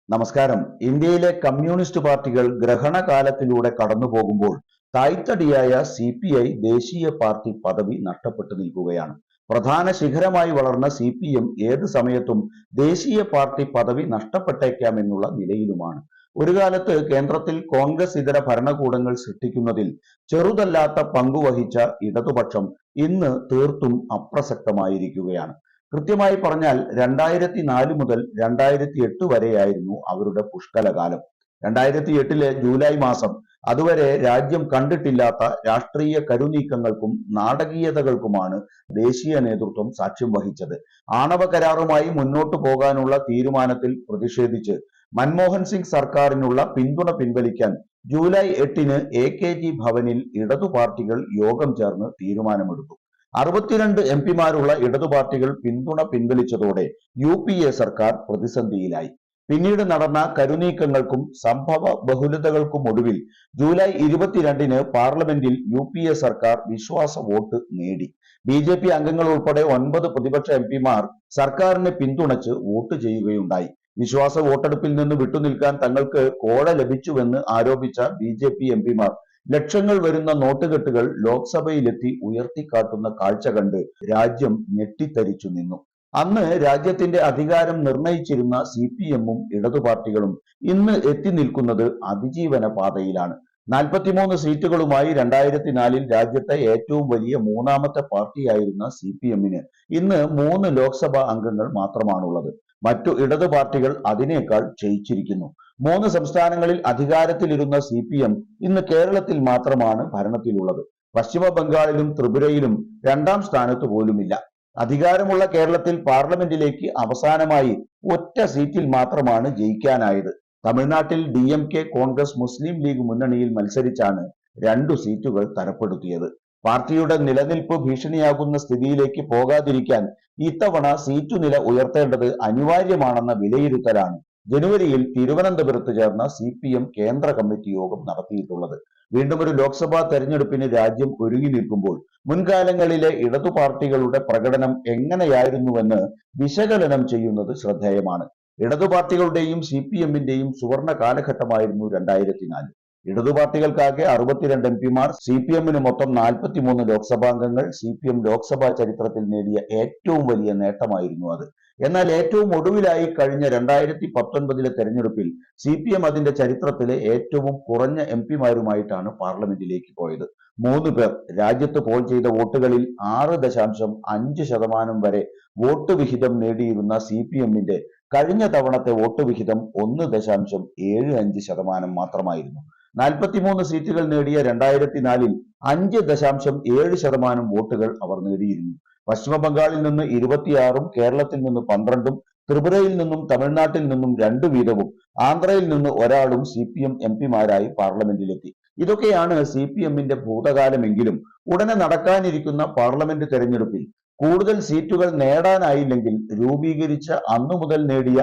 നമസ്കാരം. ഇന്ത്യയിലെ കമ്മ്യൂണിസ്റ്റ് പാർട്ടികൾ ഗ്രഹണകാലത്തിലൂടെ കടന്നുപോകുമ്പോൾ തായ്തടിയായ CPI ദേശീയ പാർട്ടി പദവി നഷ്ടപ്പെട്ടു നിൽക്കുകയാണ്. പ്രധാന ശിഖരമായി വളർന്ന CPM ഏത് സമയത്തും ദേശീയ പാർട്ടി പദവി നഷ്ടപ്പെട്ടേക്കാമെന്നുള്ള നിലയിലുമാണ്. ഒരു കാലത്ത് കേന്ദ്രത്തിൽ കോൺഗ്രസ് ഇതര ഭരണകൂടങ്ങൾ സൃഷ്ടിക്കുന്നതിൽ ചെറുതല്ലാത്ത പങ്കുവഹിച്ച ഇടതുപക്ഷം ഇന്ന് തീർത്തും അപ്രസക്തമായിരിക്കുകയാണ്. കൃത്യമായി പറഞ്ഞാൽ 2004 മുതൽ 2008 വരെയായിരുന്നു അവരുടെ പുഷ്കലകാലം. 2008 ജൂലൈ മാസം അതുവരെ രാജ്യം കണ്ടിട്ടില്ലാത്ത രാഷ്ട്രീയ കരുനീക്കങ്ങൾക്കും നാടകീയതകൾക്കുമാണ് ദേശീയ നേതൃത്വം സാക്ഷ്യം വഹിച്ചത്. ആണവ കരാറുമായി മുന്നോട്ടു പോകാനുള്ള തീരുമാനത്തിൽ പ്രതിഷേധിച്ച് മൻമോഹൻ സിംഗ് സർക്കാരിനുള്ള പിന്തുണ പിൻവലിക്കാൻ ജൂലൈ 8 AKG ഭവനിൽ ഇടതു പാർട്ടികൾ യോഗം ചേർന്ന് തീരുമാനമെടുത്തു. 62 MP-മാരുള്ള ഇടതു പാർട്ടികൾ പിന്തുണ പിൻവലിച്ചതോടെ UPA സർക്കാർ പ്രതിസന്ധിയിലായി. പിന്നീട് നടന്ന കരുനീക്കങ്ങൾക്കും സംഭവ ബഹുലതകൾക്കുമൊടുവിൽ ജൂലൈ 22 പാർലമെന്റിൽ UPA സർക്കാർ വിശ്വാസ വോട്ട് നേടി. BJP അംഗങ്ങൾ ഉൾപ്പെടെ 9 പ്രതിപക്ഷ MP-മാർ സർക്കാരിനെ പിന്തുണച്ച് വോട്ട് ചെയ്യുകയുണ്ടായി. വിശ്വാസ വോട്ടെടുപ്പിൽ നിന്ന് വിട്ടുനിൽക്കാൻ തങ്ങൾക്ക് കോഴ ലഭിച്ചുവെന്ന് ആരോപിച്ച BJP MP-മാർ ലക്ഷങ്ങൾ വരുന്ന നോട്ടുകെട്ടുകൾ ലോക്സഭയിലെത്തി ഉയർത്തിക്കാട്ടുന്ന കാഴ്ച കണ്ട് രാജ്യം ഞെട്ടിത്തരിച്ചു നിന്നു. അന്ന് രാജ്യത്തിന്റെ അധികാരം നിർണയിച്ചിരുന്ന CPM-ഉം ഇടതു പാർട്ടികളും ഇന്ന് എത്തി നിൽക്കുന്നത് അതിജീവന പാതയിലാണ്. 43 സീറ്റുകളുമായി 2004 രാജ്യത്തെ ഏറ്റവും വലിയ മൂന്നാമത്തെ പാർട്ടിയായിരുന്ന CPM-ന് ഇന്ന് 3 ലോക്സഭാ അംഗങ്ങൾ മാത്രമാണുള്ളത്. മറ്റു ഇടതു പാർട്ടികൾ അതിനേക്കാൾ ക്ഷയിച്ചിരിക്കുന്നു. 3 സംസ്ഥാനങ്ങളിൽ അധികാരത്തിലിരുന്ന CPM ഇന്ന് കേരളത്തിൽ മാത്രമാണ് ഭരണത്തിലുള്ളത്. പശ്ചിമ ബംഗാളിലും ത്രിപുരയിലും 2ാം സ്ഥാനത്ത് പോലുമില്ല. അധികാരമുള്ള കേരളത്തിൽ പാർലമെന്റിലേക്ക് അവസാനമായി ഒറ്റ സീറ്റിൽ മാത്രമാണ് ജയിക്കാനായത്. തമിഴ്നാട്ടിൽ DMK കോൺഗ്രസ് മുസ്ലിം ലീഗ് മുന്നണിയിൽ മത്സരിച്ചാണ് 2 സീറ്റുകൾ തരപ്പെടുത്തിയത്. പാർട്ടിയുടെ നിലനിൽപ്പ് ഭീഷണിയാകുന്ന സ്ഥിതിയിലേക്ക് പോകാതിരിക്കാൻ ഇത്തവണ സീറ്റു നില ഉയർത്തേണ്ടത് അനിവാര്യമാണെന്ന വിലയിരുത്തലാണ് ജനുവരിയിൽ തിരുവനന്തപുരത്ത് ചേർന്ന CPM കേന്ദ്ര കമ്മിറ്റി യോഗം നടത്തിയിട്ടുള്ളത്. വീണ്ടും ഒരു ലോക്സഭാ തെരഞ്ഞെടുപ്പിന് രാജ്യം ഒരുങ്ങി നിൽക്കുമ്പോൾ മുൻകാലങ്ങളിലെ ഇടതു പാർട്ടികളുടെ പ്രകടനം എങ്ങനെയായിരുന്നുവെന്ന് വിശകലനം ചെയ്യുന്നത് ശ്രദ്ധേയമാണ്. ഇടതു പാർട്ടികളുടെയും CPM-ന്റെയും സുവർണ കാലഘട്ടമായിരുന്നു 2004. ഇടതു പാർട്ടികൾക്കാകെ 62 MP-മാർ, CPM-ന് മൊത്തം 43 ലോക്സഭാംഗങ്ങൾ. CPM ലോക്സഭാ ചരിത്രത്തിൽ നേടിയ ഏറ്റവും വലിയ നേട്ടമായിരുന്നു അത്. എന്നാൽ ഏറ്റവും ഒടുവിലായി കഴിഞ്ഞ 2019 തെരഞ്ഞെടുപ്പിൽ CPM അതിന്റെ ചരിത്രത്തിലെ ഏറ്റവും കുറഞ്ഞ MP-മാരുമായിട്ടാണ് പാർലമെന്റിലേക്ക് പോയത്. 3 പേർ. രാജ്യത്ത് പോൾ ചെയ്ത വോട്ടുകളിൽ 6.5% വരെ വോട്ട് വിഹിതം നേടിയിരുന്ന CPM-ന്റെ കഴിഞ്ഞ തവണത്തെ വോട്ട് വിഹിതം 1.75% മാത്രമായിരുന്നു. 43 സീറ്റുകൾ നേടിയ 2004 5.7% വോട്ടുകൾ അവർ നേടിയിരുന്നു. പശ്ചിമ ബംഗാളിൽ നിന്ന് 26-ഉം കേരളത്തിൽ നിന്ന് 12-ഉം ത്രിപുരയിൽ നിന്നും തമിഴ്നാട്ടിൽ നിന്നും 2 വീതവും ആന്ധ്രയിൽ നിന്ന് ഒരാളും CPM MP-മാരായി പാർലമെന്റിലെത്തി. ഇതൊക്കെയാണ് CPM-ന്റെ ഭൂതകാലമെങ്കിലും ഉടനെ നടക്കാനിരിക്കുന്ന പാർലമെന്റ് തെരഞ്ഞെടുപ്പിൽ കൂടുതൽ സീറ്റുകൾ നേടാനായില്ലെങ്കിൽ രൂപീകരിച്ച അന്നു മുതൽ നേടിയ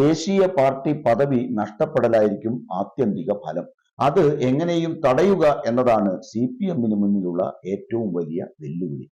ദേശീയ പാർട്ടി പദവി നഷ്ടപ്പെടലായിരിക്കും ആത്യന്തിക ഫലം. അത് എങ്ങനെയും തടയുക എന്നതാണ് CPM-ന് മുന്നിലുള്ള ഏറ്റവും വലിയ വെല്ലുവിളി.